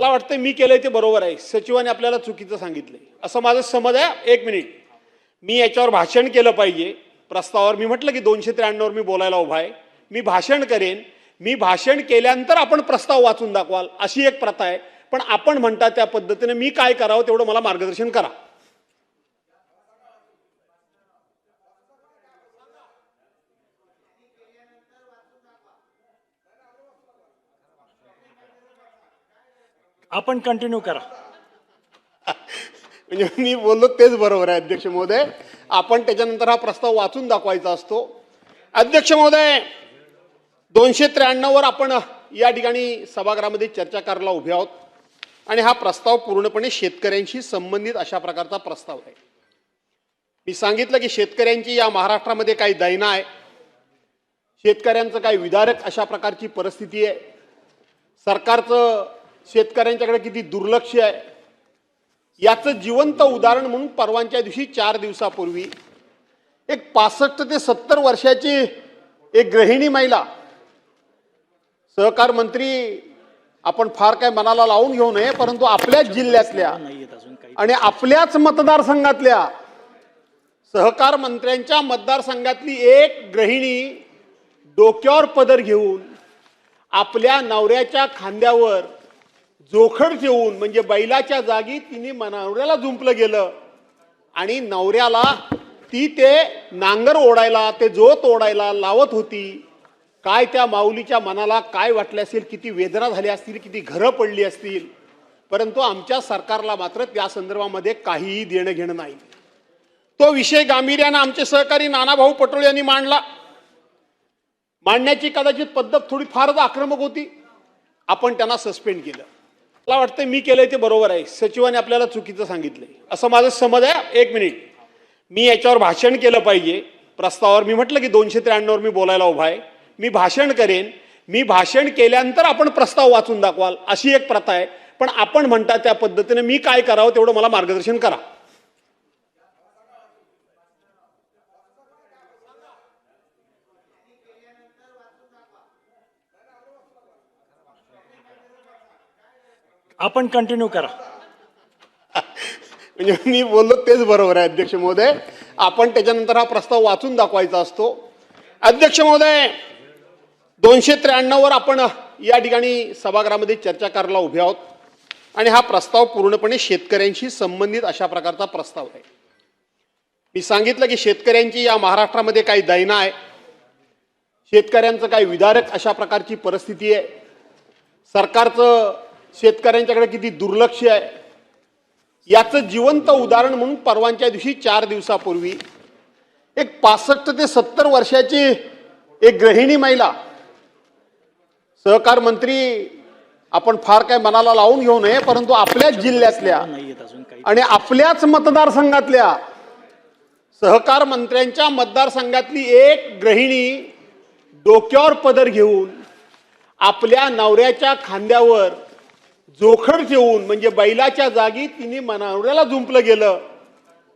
मला वाटतं मी केलंय ते बरोबर आहे. सचिवांनी आपल्याला चुकीचं सांगितलंय असं माझं समज आहे. एक मिनिट, मी याच्यावर भाषण केलं पाहिजे. प्रस्तावावर मी म्हटलं की 293 वर मी बोलायला उभा आहे. मी भाषण करेन. मी भाषण केल्यानंतर आपण प्रस्ताव वाचून दाखवाल अशी एक प्रथा आहे. पण आपण म्हणता त्या पद्धतीने मी काय करावं तेवढं मला मार्गदर्शन करा. आपण कंटिन्यू करा. म्हणजे मी बोललो तेच बरोबर आहे अध्यक्ष महोदय. आपण त्याच्यानंतर हा प्रस्ताव वाचून दाखवायचा असतो. अध्यक्ष महोदय, 293 वर आपण या ठिकाणी सभागृहामध्ये चर्चा करायला उभे आहोत आणि हा प्रस्ताव पूर्णपणे शेतकऱ्यांशी संबंधित अशा प्रकारचा प्रस्ताव आहे. मी सांगितलं की शेतकऱ्यांची या महाराष्ट्रामध्ये काही दैना आहे. शेतकऱ्यांचं काही विदारक अशा प्रकारची परिस्थिती आहे. सरकारचं शेतकऱ्यांच्याकडे किती दुर्लक्ष आहे याचं जिवंत उदाहरण म्हणून परवाच्या दिवशी 4 दिवसापूर्वी एक 65 ते 70 वर्षाची एक गृहिणी महिला, सहकार मंत्री आपण फार काय मनाला लावून घेऊ नये, परंतु आपल्याच जिल्ह्यातल्या आणि आपल्याच मतदारसंघातल्या सहकार मंत्र्यांच्या मतदारसंघातली एक गृहिणी डोक्यावर पदर घेऊन आपल्या नवऱ्याच्या खांद्यावर जोखड ठेवून, म्हणजे बैलाच्या जागी तिने नवऱ्याला जुंपलं गेलं आणि नवऱ्याला ती ते नांगर ओढायला, ते जोत ओढायला लावत होती. काय त्या माऊलीच्या मनाला काय वाटले असेल, किती वेदना झाली असतील, किती घरं पडली असतील. परंतु आमच्या सरकारला मात्र त्या संदर्भामध्ये काहीही देणं घेणं नाही. तो विषय गांभीर्यानं आमचे सहकारी नानाभाऊ पटोळे यांनी मांडला. मांडण्याची कदाचित पद्धत थोडी फारच आक्रमक होती. आपण त्यांना सस्पेंड केलं. मला वाटतं मी केलंय ते बरोबर आहे. सचिवांनी आपल्याला चुकीचं सांगितलंय असं माझं समज आहे. एक मिनिट, मी याच्यावर भाषण केलं पाहिजे. प्रस्तावावर मी म्हटलं की 293 वर मी बोलायला उभा आहे. मी भाषण करेन. मी भाषण केल्यानंतर आपण प्रस्ताव वाचून दाखवाल अशी एक प्रथा आहे. पण आपण म्हणता त्या पद्धतीने मी काय करावं तेवढं मला मार्गदर्शन करा. आपण कंटिन्यू करा. म्हणजे मी बोललो तेच बरोबर आहे अध्यक्ष महोदय. आपण त्याच्यानंतर हा प्रस्ताव वाचून दाखवायचा असतो. अध्यक्ष महोदय, 293 वर आपण या ठिकाणी सभागृहामध्ये चर्चा करायला उभे आहोत आणि हा प्रस्ताव पूर्णपणे शेतकऱ्यांशी संबंधित अशा प्रकारचा प्रस्ताव आहे. मी सांगितलं की शेतकऱ्यांची या महाराष्ट्रामध्ये काही दैना आहे. शेतकऱ्यांचं काही विदारक अशा प्रकारची परिस्थिती आहे. सरकारचं शेतकऱ्यांच्याकडे किती दुर्लक्ष आहे याचं जिवंत उदाहरण म्हणून परवाच्या दिवशी 4 दिवसापूर्वी एक 65 ते 70 वर्षाची एक गृहिणी महिला, सहकार मंत्री आपण फार काय मनाला लावून घेऊ नये, परंतु आपल्याच जिल्ह्यातल्या आणि आपल्याच मतदारसंघातल्या सहकार मंत्र्यांच्या मतदारसंघातली एक गृहिणी डोक्यावर पदर घेऊन आपल्या नवऱ्याच्या खांद्यावर जोखड ठेवून, म्हणजे बैलाच्या जागी तिने नवऱ्याला जुंपलं गेलं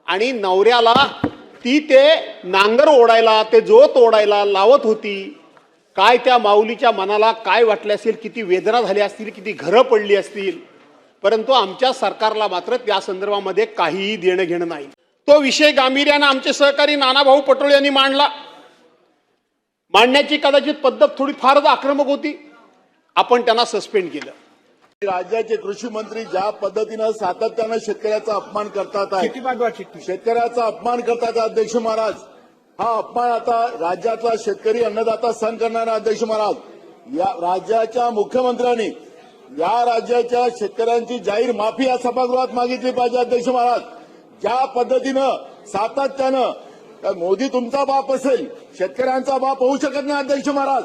आणि नवऱ्याला ती ते नांगर ओढायला, ते जोत ओढायला लावत होती. काय त्या माऊलीच्या मनाला काय वाटले असेल, किती वेदना झाली असतील, किती घरं पडली असतील. परंतु आमच्या सरकारला मात्र त्या संदर्भामध्ये काहीही देणं घेणं नाही. तो विषय गांभीर्यानं आमचे सहकारी नानाभाऊ पटोळे यांनी मांडला. मांडण्याची कदाचित पद्धत थोडी फारच आक्रमक होती. आपण त्यांना सस्पेंड केलं. राज्याचे कृषी मंत्री ज्या पद्धतीनं सातत्यानं शेतकऱ्याचा अपमान करतात आहे, शेतकऱ्याचा अपमान करतात अध्यक्ष महाराज, हा अपमान आता राज्यातला शेतकरी अन्नदाता सहन करणारा अध्यक्ष महाराज, या राज्याच्या मुख्यमंत्र्यांनी या राज्याच्या शेतकऱ्यांची जाहीर माफी या सभागृहात मागितली पाहिजे अध्यक्ष महाराज. ज्या पद्धतीनं सातत्यानं मोदी तुमचा बाप असेल, शेतकऱ्यांचा बाप होऊ शकत नाही अध्यक्ष महाराज.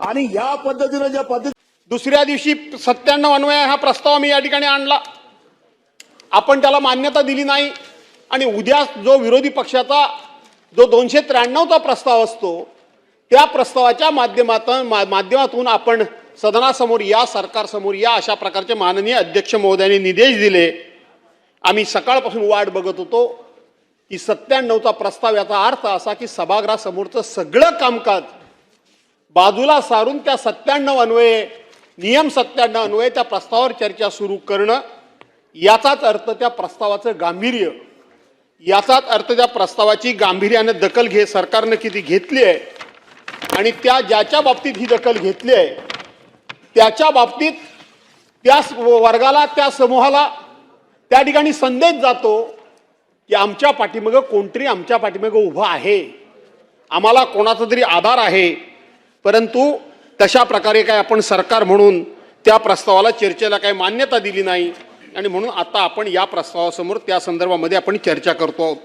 आणि या पद्धतीनं ज्या पद्धती दुसऱ्या दिवशी 97 अन्वये हा प्रस्ताव मी या ठिकाणी आणला. आपण त्याला मान्यता दिली नाही आणि उद्या जो विरोधी पक्षाचा जो 293चा प्रस्ताव असतो त्या प्रस्तावाच्या माध्यमातून आपण सदनासमोर या, सरकारसमोर या अशा प्रकारचे माननीय अध्यक्ष महोदयांनी निर्देश दिले. आम्ही सकाळपासून वाट बघत होतो की 97चा प्रस्ताव, याचा अर्थ असा की सभागृहासमोरचं सगळं कामकाज बाजूला सारून त्या 97 अन्वये नियम 97 अन्वये त्या प्रस्तावावर चर्चा सुरू करणं, याचाच अर्थ त्या प्रस्तावाचं गांभीर्य, याचाच अर्थ त्या प्रस्तावाची गांभीर्याने दखल सरकारनं किती घेतली आहे आणि त्या ज्याच्या बाबतीत ही दखल घेतली आहे त्याच्या बाबतीत त्या वर्गाला, त्या समूहाला त्या ठिकाणी संदेश जातो की आमच्या पाठीमागं कोणतरी आमच्या पाठीमागं उभं आहे, आम्हाला कोणाचा तरी आधार आहे. परंतु तशा प्रकारे काय आपण सरकार म्हणून त्या प्रस्तावाला चर्चेला काही मान्यता दिली नाही आणि म्हणून आता आपण या प्रस्तावासमोर त्या संदर्भामध्ये आपण चर्चा करतो आहोत.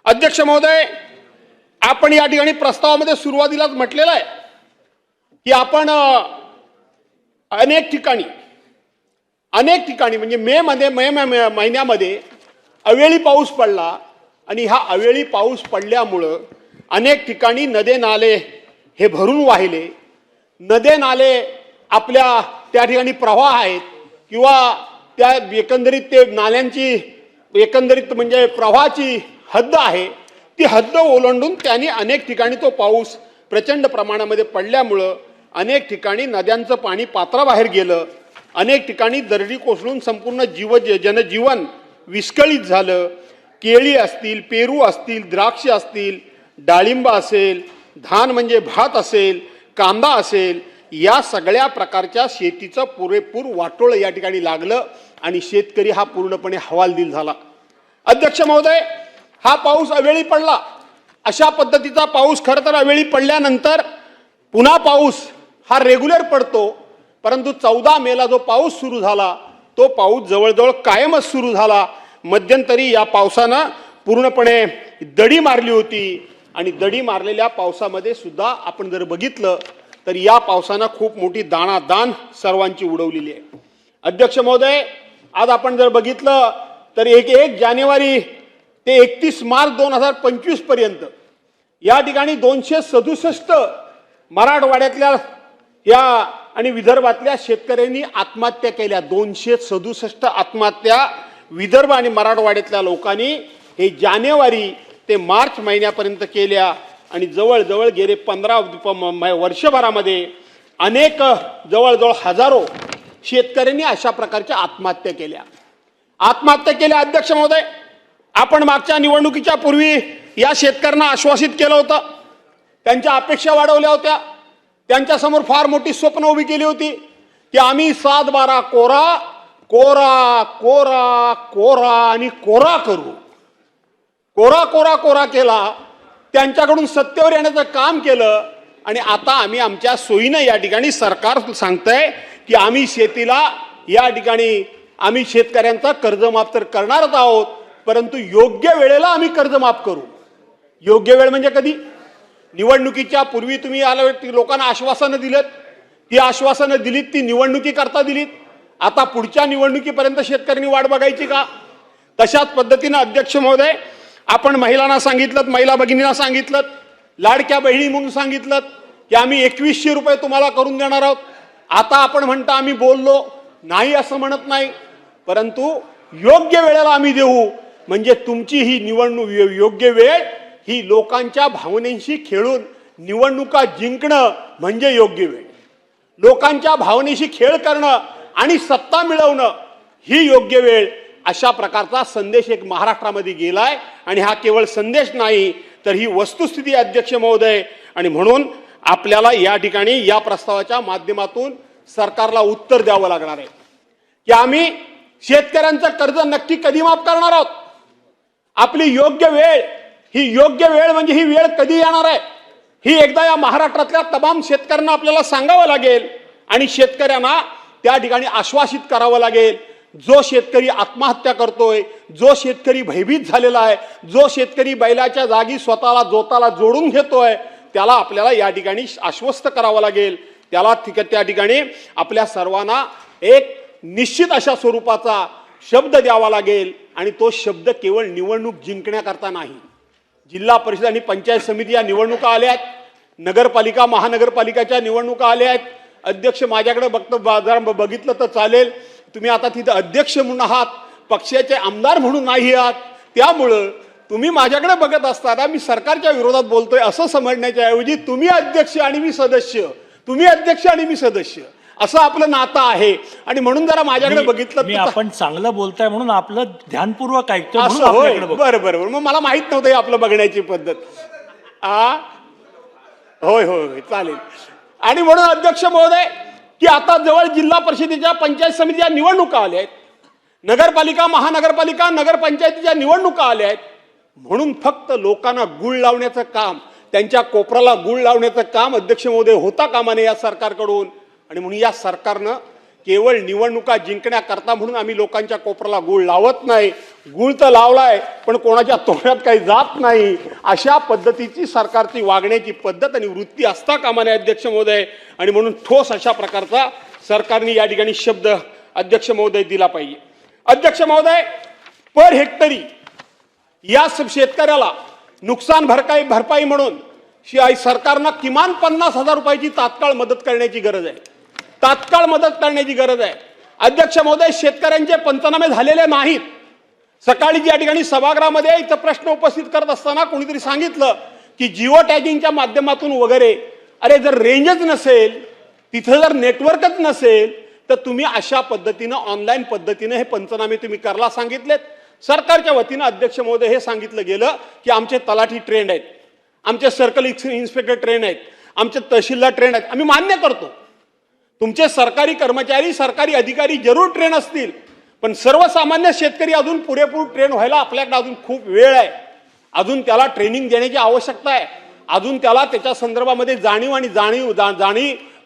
अध्यक्ष महोदय, आपण या ठिकाणी प्रस्तावामध्ये सुरुवातीलाच म्हटलेलं आहे की आपण अनेक ठिकाणी म्हणजे मे महिन्यामध्ये अवेळी पाऊस पडला आणि हा अवेळी पाऊस पडल्यामुळं अनेक ठिकाणी नदे नाले हे भरून वाहिले. नदे नाले आपल्या त्या ठिकाणी प्रवाह आहेत किंवा त्या एकंदरीत ते नाल्यांची एकंदरीत म्हणजे प्रवाहाची हद्द आहे, ती हद्द ओलांडून त्यांनी अनेक ठिकाणी तो पाऊस प्रचंड प्रमाणामध्ये पडल्यामुळं अनेक ठिकाणी नद्यांचं पाणी पात्राबाहेर गेलं, अनेक ठिकाणी दरडी कोसळून संपूर्ण जनजीवन विस्कळीत झालं. केळी असतील, पेरू असतील, द्राक्ष असतील, डाळिंब असेल, धान म्हणजे भात असेल, कांदा असेल, या सगळ्या प्रकारच्या शेतीचं पुरेपूर वाटोळं या ठिकाणी लागलं आणि शेतकरी हा पूर्णपणे हवालदिल झाला. अध्यक्ष महोदय, हा पाऊस अवेळी पडला. अशा पद्धतीचा पाऊस खरं तर अवेळी पडल्यानंतर पुन्हा पाऊस हा रेग्युलर पडतो, परंतु 14 मेला जो पाऊस सुरू झाला तो पाऊस जवळजवळ कायमच सुरू झाला. मध्यंतरी या पावसानं पूर्णपणे दडी मारली होती आणि दडी मारलेल्या पावसामध्ये सुद्धा आपण जर बघितलं तर या पावसानं खूप मोठी दाणादाण सर्वांची उडवलेली आहे. अध्यक्ष महोदय, आज आपण जर बघितलं तर 1 जानेवारी ते 31 मार्च 2025 पर्यंत या ठिकाणी 267 मराठवाड्यातल्या या आणि विदर्भातल्या शेतकऱ्यांनी आत्महत्या केल्या. 267 आत्महत्या विदर्भ आणि मराठवाड्यातल्या लोकांनी हे जानेवारी ते मार्च महिन्यापर्यंत केल्या आणि जवळजवळ गेले 15 वर्षभरामध्ये अनेक जवळजवळ हजारो शेतकऱ्यांनी अशा प्रकारच्या आत्महत्या केल्या. अध्यक्ष महोदय, आपण मागच्या निवडणुकीच्या पूर्वी या शेतकऱ्यांना आश्वासित केलं होतं, त्यांच्या अपेक्षा वाढवल्या होत्या, त्यांच्यासमोर फार मोठी स्वप्न उभी केली होती की आम्ही 7-12 कोरा कोरा कोरा कोरा आणि कोरा करू. कोरा कोरा कोरा केला, त्यांच्याकडून सत्तेवर येण्याचं काम केलं आणि आता आम्ही आमच्या सोयीनं या ठिकाणी सरकार सांगतंय की आम्ही शेतीला या ठिकाणी आम्ही शेतकऱ्यांचा कर्जमाफ तर करणारच आहोत, परंतु योग्य वेळेला आम्ही कर्जमाफ करू. योग्य वेळ म्हणजे कधी? निवडणुकीच्या पूर्वी तुम्ही लोकांना आश्वासनं दिलेत, ती आश्वासनं दिलीत, ती निवडणुकी करता दिलीत. आता पुढच्या निवडणुकीपर्यंत शेतकऱ्यांनी वाट बघायची का? तशाच पद्धतीनं अध्यक्ष महोदय, आपण महिलांना सांगितलं, महिला भगिनींना सांगितलं, लाडक्या बहिणी म्हणून सांगितलं की आम्ही 2100 रुपये तुम्हाला करून देणार आहोत. आता आपण म्हणता आम्ही बोललो नाही असं म्हणत नाही, परंतु योग्य वेळेला आम्ही देऊ. म्हणजे तुमची ही निवडणूक योग्य वेळ ही लोकांच्या भावनेशी खेळून निवडणुका जिंकणं म्हणजे योग्य वेळ. लोकांच्या भावनेशी खेळ करणं आणि सत्ता मिळवणं ही योग्य वेळ, अशा प्रकारचा संदेश एक महाराष्ट्रामध्ये गेलाय आणि हा केवळ संदेश नाही तर ही वस्तुस्थिती अध्यक्ष महोदय. आणि म्हणून आपल्याला या ठिकाणी या प्रस्तावाच्या माध्यमातून सरकारला उत्तर द्यावं लागणार आहे की आम्ही शेतकऱ्यांचं कर्ज नक्की कधी माफ करणार आहोत. आपली योग्य वेळ, ही योग्य वेळ म्हणजे ही वेळ कधी येणार आहे ही एकदा या महाराष्ट्रातल्या तमाम शेतकऱ्यांना आपल्याला सांगावं लागेल आणि शेतकऱ्यांना त्या ठिकाणी आश्वासित करावं लागेल. जो शेतकरी आत्महत्या करतोय, जो शेतकरी भयभीत झालेला आहे, जो शेतकरी बैलाच्या जागी स्वतःला जोताला जोडून घेतोय, त्याला आपल्याला या ठिकाणी आश्वस्त करावं लागेल. त्याला त्या ठिकाणी आपल्या सर्वांना एक निश्चित अशा स्वरूपाचा शब्द द्यावा लागेल आणि तो शब्द केवळ निवडणूक जिंकण्याकरता नाही. जिल्हा परिषद आणि पंचायत समिती या निवडणुका आल्या आहेत, नगरपालिका महानगरपालिकाच्या निवडणुका आल्या आहेत. अध्यक्ष माझ्याकडे बघितलं तर चालेल, तुम्ही आता तिथे अध्यक्ष म्हणून आहात, पक्षाचे आमदार म्हणून नाही आहात, त्यामुळं तुम्ही माझ्याकडे बघत असताना मी सरकारच्या विरोधात बोलतोय असं समजण्याच्या ऐवजी तुम्ही अध्यक्ष आणि मी सदस्य, तुम्ही अध्यक्ष आणि मी सदस्य असं आपलं नातं आहे. आणि म्हणून जरा माझ्याकडे बघितलं मी तर आपण चांगलं बोलताय म्हणून आपलं ध्यानपूर्वक ऐकतो म्हणून असं होय. आपल्याकडे बघतो. बरं बरं बरं. मग मला माहित नव्हतं हे आपलं बघण्याची पद्धत. होय होय होय, चालेल. आणि म्हणून अध्यक्ष महोदय, की आता जवळ जिल्हा परिषदेच्या पंचायत समितीच्या निवडणुका आल्या आहेत, नगरपालिका, महानगरपालिका, नगरपंचायतीच्या निवडणुका आल्या आहेत. म्हणून फक्त लोकांना गुळ लावण्याचं काम, त्यांच्या कोपराला गुळ लावण्याचं काम अध्यक्ष महोदय होता कामा नये या सरकारकडून. आणि म्हणून या सरकारनं केवळ निवडणुका जिंकण्याकरता म्हणून आम्ही लोकांच्या कोपराला गुळ लावत नाही. गुळ तर लावलाय पण कोणाच्या तोंडात काही जात नाही. अशा पद्धतीची सरकारची वागण्याची पद्धत आणि वृत्ती असता कामा नये अध्यक्ष महोदय. आणि म्हणून ठोस अशा प्रकारचा सरकारने या ठिकाणी शब्द अध्यक्ष महोदय दिला पाहिजे. अध्यक्ष महोदय, पर हेक्टरी या शेतकऱ्याला नुकसान भरपाई म्हणून सरकारनं किमान 50,000 रुपयाची तात्काळ मदत करण्याची गरज आहे. तात्काळ मदत करण्याची गरज आहे. अध्यक्ष महोदय, शेतकऱ्यांचे पंचनामे झालेले नाहीत. सकाळी या ठिकाणी सभागृहामध्ये इथं प्रश्न उपस्थित करत असताना कोणीतरी सांगितलं की जिओ टॅगिंगच्या माध्यमातून वगैरे, अरे जर रेंजच नसेल, तिथं जर नेटवर्कच नसेल, तर तुम्ही अशा पद्धतीनं ऑनलाईन पद्धतीनं हे पंचनामे तुम्ही करायला सांगितलेत. सरकारच्या वतीनं अध्यक्ष महोदय हे सांगितलं गेलं की आमचे तलाठी ट्रेंड आहेत, आमचे सर्कल इन्स्पेक्टर ट्रेंड आहेत, आमचे तहसीलदार ट्रेंड आहेत. आम्ही मान्य करतो, तुमचे सरकारी कर्मचारी, सरकारी अधिकारी जरूर ट्रेन असतील, पण सर्वसामान्य शेतकरी अजून पुरेपूर ट्रेन व्हायला आपल्याकडे अजून खूप वेळ आहे. अजून त्याला ट्रेनिंग देण्याची आवश्यकता आहे. अजून त्याला त्याच्या संदर्भामध्ये जाणीव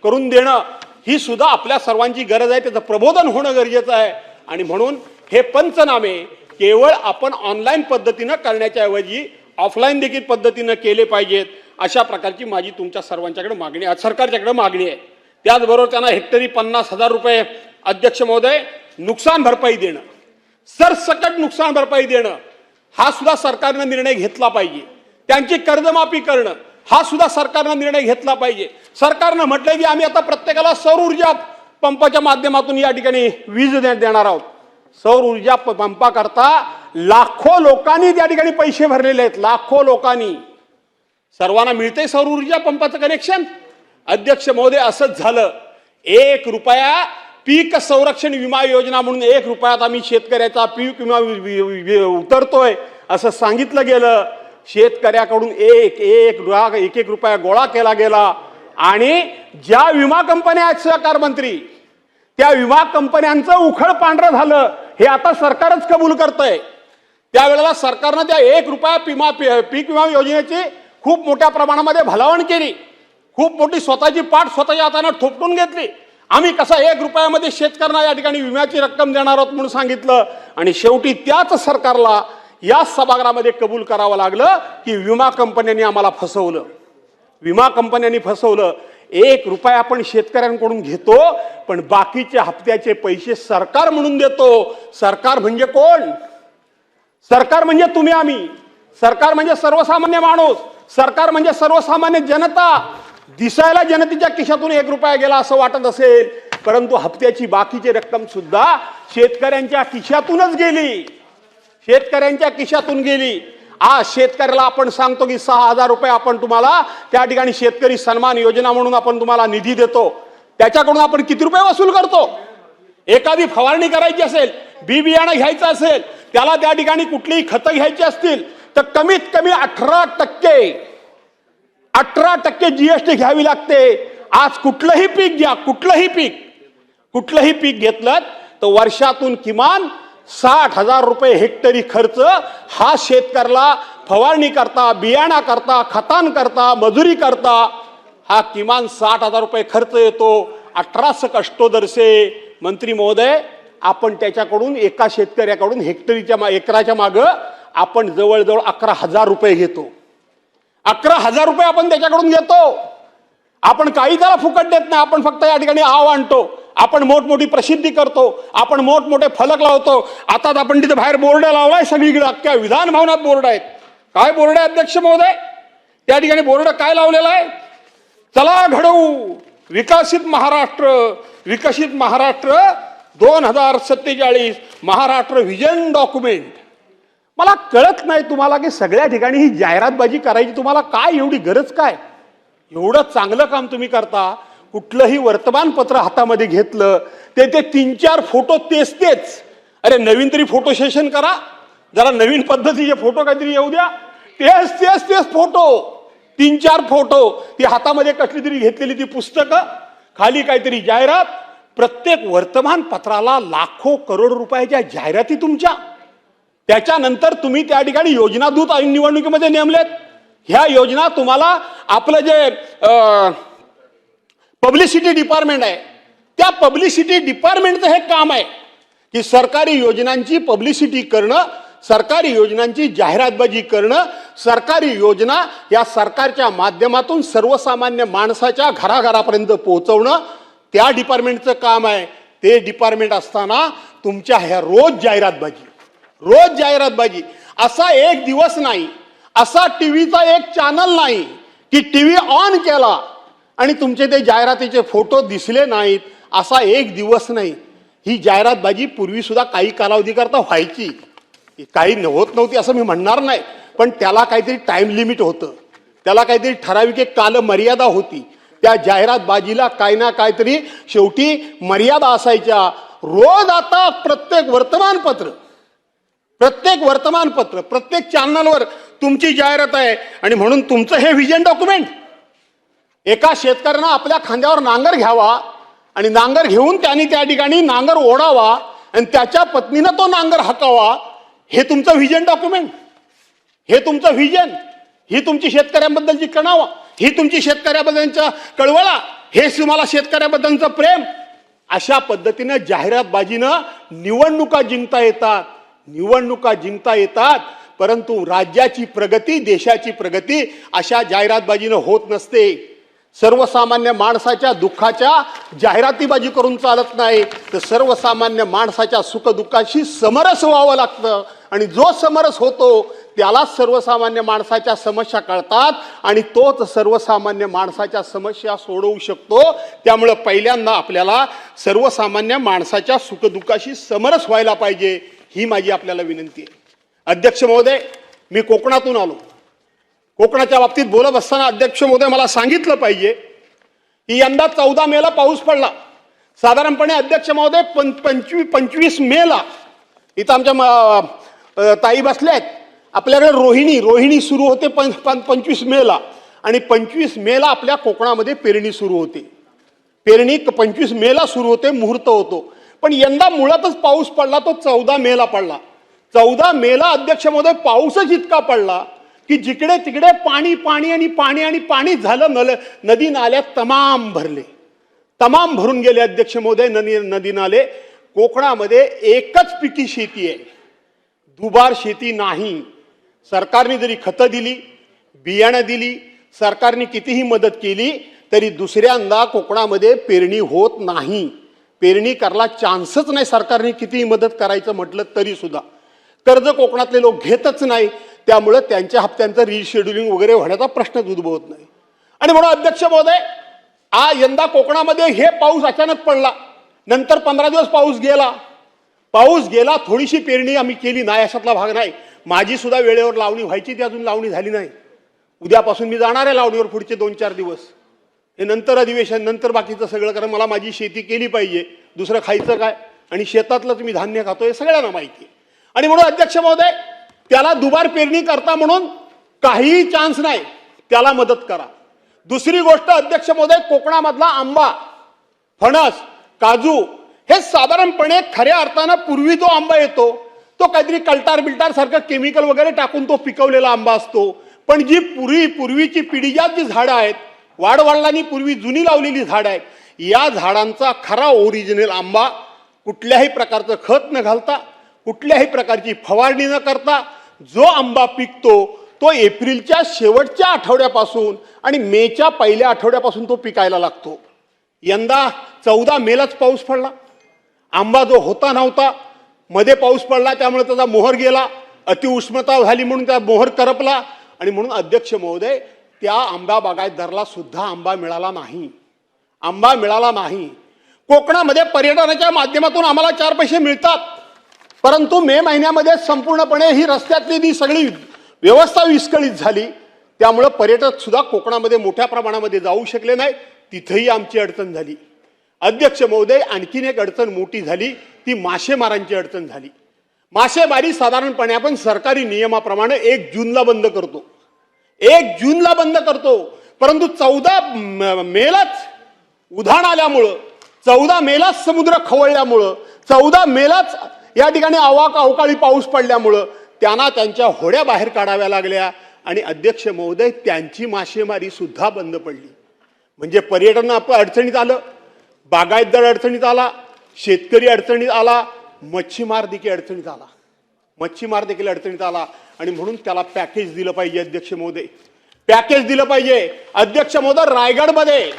करून देणं ही सुद्धा आपल्या सर्वांची गरज आहे. त्याचं प्रबोधन होणं गरजेचं आहे. आणि म्हणून हे पंचनामे केवळ आपण ऑनलाईन पद्धतीनं करण्याच्या ऐवजी ऑफलाईन देखील पद्धतीनं केले पाहिजेत. अशा प्रकारची माझी तुमच्या सर्वांच्याकडे मागणी आहे, सरकारच्याकडे मागणी आहे. त्याचबरोबर त्यांना हेक्टरी 50,000 रुपये अध्यक्ष महोदय नुकसान भरपाई देणं, सरसकट नुकसान भरपाई देणं, हा सुद्धा सरकारनं निर्णय घेतला पाहिजे. त्यांची कर्जमाफी करणं, हा सुद्धा सरकारनं निर्णय घेतला पाहिजे. सरकारनं म्हटलंय की आम्ही आता प्रत्येकाला सौर ऊर्जा पंपाच्या माध्यमातून या ठिकाणी वीज देणार आहोत. सौर ऊर्जा पंपाकरता लाखो लोकांनी त्या ठिकाणी पैसे भरलेले आहेत. लाखो लोकांनी. सर्वांना मिळते सौर ऊर्जा पंपाचं कनेक्शन? अध्यक्ष महोदय, असंच झालं. 1 रुपया पीक संरक्षण विमा योजना म्हणून 1 रुपयात आम्ही शेतकऱ्याचा पीक विमा उतरतोय असं सांगितलं गेलं. शेतकऱ्याकडून एक रुपया गोळा केला गेला. आणि ज्या विमा कंपन्या आहेत सहकार मंत्री, त्या विमा कंपन्यांचं उखळ पांढरं झालं हे आता सरकारच कबूल करतंय. त्यावेळेला सरकारनं त्या 1 रुपया पीक विमा योजनेची खूप मोठ्या प्रमाणामध्ये भलावण केली. खूप मोठी स्वतःची पाठ स्वतःच्या हाताने थोपटून घेतली. आम्ही कसा 1 रुपयामध्ये शेतकऱ्यांना या ठिकाणी विम्याची रक्कम देणार आहोत म्हणून सांगितलं. आणि शेवटी त्याच सरकारला या सभागृहामध्ये कबूल करावं लागलं की विमा कंपन्यांनी आम्हाला फसवलं. विमा कंपन्यांनी फसवलं. 1 रुपया आपण शेतकऱ्यांकडून घेतो, पण बाकीचे हप्त्याचे पैसे सरकार म्हणून देतो. सरकार म्हणजे कोण? सरकार म्हणजे तुम्ही आम्ही. सरकार म्हणजे सर्वसामान्य माणूस. सरकार म्हणजे सर्वसामान्य जनता. दिसायला जनतेच्या खिशातून 1 रुपया गेला असं वाटत असेल, परंतु हप्त्याची बाकीची रक्कम सुद्धा शेतकऱ्यांच्या खिशातूनच गेली. शेतकऱ्यांच्या खिशातून गेली. आज शेतकऱ्याला आपण सांगतो की 6,000 रुपये आपण तुम्हाला त्या ठिकाणी शेतकरी सन्मान योजना म्हणून आपण तुम्हाला निधी देतो. त्याच्याकडून आपण किती रुपये वसूल करतो? एखादी फवारणी करायची असेल, बी बियाणं घ्यायचं असेल, त्याला त्या ठिकाणी कुठलीही खतं घ्यायची असतील तर कमीत कमी 18% जीएसटी घ्यावी लागते. आज कुठलंही पीक घ्या, कुठलंही पीक घेतलं तर वर्षातून किमान 60,000 रुपये हेक्टरी खर्च हा शेतकऱ्याला फवारणी करता, बियाणा करता, खतान करता, मजुरी करता हा किमान 60,000 रुपये खर्च येतो. 18 कष्टोदरसे. मंत्री महोदय, आपण त्याच्याकडून एका शेतकऱ्याकडून एकराच्या मागं आपण जवळजवळ 11,000 रुपये घेतो. 11,000 रुपये आपण त्याच्याकडून घेतो. आपण काही त्याला फुकट देत नाही. आपण फक्त या ठिकाणी आव आणतो, आपण मोठमोठी प्रसिद्धी करतो, आपण मोठमोठे फलक लावतो. आता आपण तिथे बाहेर बोर्ड लावलाय सगळीकडे, अख्ख्या विधान भवनात बोर्ड आहेत. काय बोर्ड आहे अध्यक्ष महोदय? त्या ठिकाणी बोर्ड काय लावलेला आहे? चला घडवू विकसित महाराष्ट्र, विकसित महाराष्ट्र 2047 महाराष्ट्र व्हिजन डॉक्युमेंट. मला कळत नाही तुम्हाला की सगळ्या ठिकाणी ही जाहिरातबाजी करायची तुम्हाला काय एवढी गरज काय? एवढं चांगलं काम तुम्ही करता, कुठलंही वर्तमानपत्र हातामध्ये घेतलं ते 3-4 फोटो तेच. अरे नवीन तरी फोटो सेशन करा, जरा नवीन पद्धतीचे फोटो काहीतरी येऊ द्या. तेच फोटो, 3-4 फोटो, ती हातामध्ये कसली तरी घेतलेली ती पुस्तकं, खाली काहीतरी जाहिरात. प्रत्येक वर्तमानपत्राला लाखो करोड रुपयाच्या जाहिराती तुमच्या. त्याच्यानंतर तुम्ही त्या ठिकाणी योजना दूत निवडणुकीमध्ये नेमलेत. ह्या योजना तुम्हाला आपलं जे पब्लिसिटी डिपार्टमेंट आहे, त्या पब्लिसिटी डिपार्टमेंटचं हे काम आहे की सरकारी योजनांची पब्लिसिटी करणं, सरकारी योजनांची जाहिरातबाजी करणं, सरकारी योजना या सरकारच्या माध्यमातून सर्वसामान्य माणसाच्या घराघरापर्यंत पोहोचवणं, त्या डिपार्टमेंटचं काम आहे. ते डिपार्टमेंट असताना तुमच्या ह्या रोज जाहिरातबाजी, असा एक दिवस नाही, असा टीव्हीचा एक चॅनल नाही की टीव्ही ऑन केला आणि तुमचे ते जाहिरातीचे फोटो दिसले नाहीत, असा एक दिवस नाही. ही जाहिरातबाजी पूर्वी सुद्धा काही कालावधी करता व्हायची, काही होत नव्हती असं मी म्हणणार नाही, पण त्याला काहीतरी टाइम लिमिट होतं, त्याला काहीतरी ठराविक एक कालमर्यादा होती. त्या जाहिरातबाजीला काही ना काहीतरी शेवटी मर्यादा असायच्या. रोज आता प्रत्येक वर्तमानपत्र, प्रत्येक चॅनलवर तुमची जाहिरात आहे. आणि म्हणून तुमचं हे व्हिजन डॉक्युमेंट, एका शेतकऱ्यानं आपल्या खांद्यावर नांगर घ्यावा आणि नांगर घेऊन त्यांनी त्या ठिकाणी नांगर ओढावा आणि त्याच्या पत्नीनं तो नांगर हाकावा, हे तुमचं व्हिजन डॉक्युमेंट, हे तुमचं व्हिजन, ही तुमची शेतकऱ्यांबद्दलची कणावा, ही तुमची शेतकऱ्याबद्दलच्या कळवळा, हे तुम्हाला शेतकऱ्याबद्दलचं प्रेम. अशा पद्धतीनं जाहिरातबाजीनं निवडणुका जिंकता येतात, परंतु राज्याची प्रगती, देशाची प्रगती अशा जाहिरातबाजीनं होत नसते. सर्वसामान्य माणसाच्या दुःखाच्या जाहिरातीबाजी करून चालत नाही, तर सर्वसामान्य माणसाच्या सुखदुःखाशी समरस व्हावं लागतं. आणि जो समरस होतो त्यालाच सर्वसामान्य माणसाच्या समस्या कळतात आणि तोच सर्वसामान्य माणसाच्या समस्या सोडवू शकतो. त्यामुळं पहिल्यांदा आपल्याला सर्वसामान्य माणसाच्या सुखदुःखाशी समरस व्हायला पाहिजे, ही माझी आपल्याला विनंती आहे. अध्यक्ष महोदय, मी कोकणातून आलो. कोकणाच्या बाबतीत बोलत असताना अध्यक्ष महोदय मला सांगितलं पाहिजे की यंदा 14 मेला पाऊस पडला. साधारणपणे अध्यक्ष महोदय 25 मेला इथं आमच्या ताई बसल्या आहेत, आपल्याकडे रोहिणी सुरू होते 25 मेला आणि 25 मेला आपल्या कोकणामध्ये पेरणी सुरू होते. पेरणी 25 मेला सुरू होते, मुहूर्त होतो. पण यंदा मुळातच पाऊस पडला तो 14 मेला पडला. 14 मेला अध्यक्ष महोदय पाऊसच इतका पडला की जिकडे तिकडे पाणी झालं. नदी नाल्या तमाम भरून गेले अध्यक्ष महोदय. नदी नाले. कोकणामध्ये एकच पिकी शेती आहे, दुबार शेती नाही. सरकारने जरी खतं दिली, बियाणं दिली, सरकारने कितीही मदत केली तरी दुसऱ्यांदा कोकणामध्ये पेरणी होत नाही. पेरणी करायला चान्सच नाही. सरकारने कितीही मदत करायचं म्हटलं तरी सुद्धा कर्ज कोकणातले लोक घेतच नाही. त्यामुळे त्यांच्या हप्त्यांचं रिशेड्युलिंग वगैरे होण्याचा प्रश्नच उद्भवत नाही. आणि म्हणून अध्यक्ष महोदय, यंदा कोकणामध्ये हे पाऊस अचानक पडला, नंतर 15 दिवस पाऊस गेला. थोडीशी पेरणी आम्ही केली नाही अशातला भाग नाही. माझी सुद्धा वेळेवर लावणी व्हायची, ती अजून लावणी झाली नाही. उद्यापासून मी जाणार आहे लावणीवर पुढचे 2-4 दिवस. हे नंतर अधिवेशन, नंतर बाकीचं सगळं, कारण मला माझी शेती केली पाहिजे. दुसरं खायचं काय, आणि शेतातलंच मी धान्य खातो हे सगळ्यांना माहिती आहे. आणि म्हणून अध्यक्ष महोदय, त्याला दुबार पेरणी करता म्हणून काहीही चान्स नाही, त्याला मदत करा. दुसरी गोष्ट अध्यक्ष महोदय, कोकणामधला आंबा, फणस, काजू हे साधारणपणे खऱ्या अर्थानं पूर्वी जो आंबा येतो तो काहीतरी कल्टार सारखं केमिकल वगैरे टाकून तो पिकवलेला आंबा असतो. पण जी पूर्वीची पिढीजात जी झाडं आहेत, वाडवडिलांनी पूर्वी जुनी लावलेली झाडं आहेत, या झाडांचा खरा ओरिजिनल आंबा कुठल्याही प्रकारचं खत न घालता, कुठल्याही प्रकारची फवारणी न करता जो आंबा पिकतो तो एप्रिलच्या शेवटच्या आठवड्यापासून आणि मेच्या पहिल्या आठवड्यापासून तो पिकायला लागतो. यंदा 14 मेलाच पाऊस पडला. आंबा जो होता नव्हता, मध्ये पाऊस पडला त्यामुळे त्याचा मोहर गेला, अतिउष्णता झाली म्हणून त्या मोहर करपला. आणि म्हणून अध्यक्ष महोदय, त्या आंबा बागायतदाराला सुद्धा आंबा मिळाला नाही. कोकणामध्ये पर्यटनाच्या माध्यमातून आम्हाला 4 पैसे मिळतात, परंतु मे महिन्यामध्ये संपूर्णपणे ही रस्त्यातली ती सगळी व्यवस्था विस्कळीत झाली. त्यामुळे पर्यटक सुद्धा कोकणामध्ये मोठ्या प्रमाणामध्ये जाऊ शकले नाही. तिथंही आमची अडचण झाली. अध्यक्ष महोदय, आणखीन एक अडचण मोठी झाली, ती मासेमारांची अडचण झाली. मासेमारी साधारणपणे आपण सरकारी नियमाप्रमाणे 1 जूनला बंद करतो. 1 जूनला बंद करतो, परंतु 14 मेलाच उधाण आल्यामुळं, 14 मेलाच समुद्र खवळल्यामुळं, 14 मेलाच या ठिकाणी अवकाळी पाऊस पडल्यामुळं त्यांना त्यांच्या होड्या बाहेर काढाव्या लागल्या आणि अध्यक्ष महोदय त्यांची मासेमारी सुद्धा बंद पडली. म्हणजे पर्यटन अडचणीत आलं, बागायतदार अडचणीत आला, शेतकरी अडचणीत आला, मच्छीमार देखील अडचणीत आला. मच्छीमार देखील अडचणीत आला आणि म्हणून त्याला पॅकेज दिलं पाहिजे. अध्यक्ष महोदय, पॅकेज दिलं पाहिजे. अध्यक्ष महोदय, रायगडमध्ये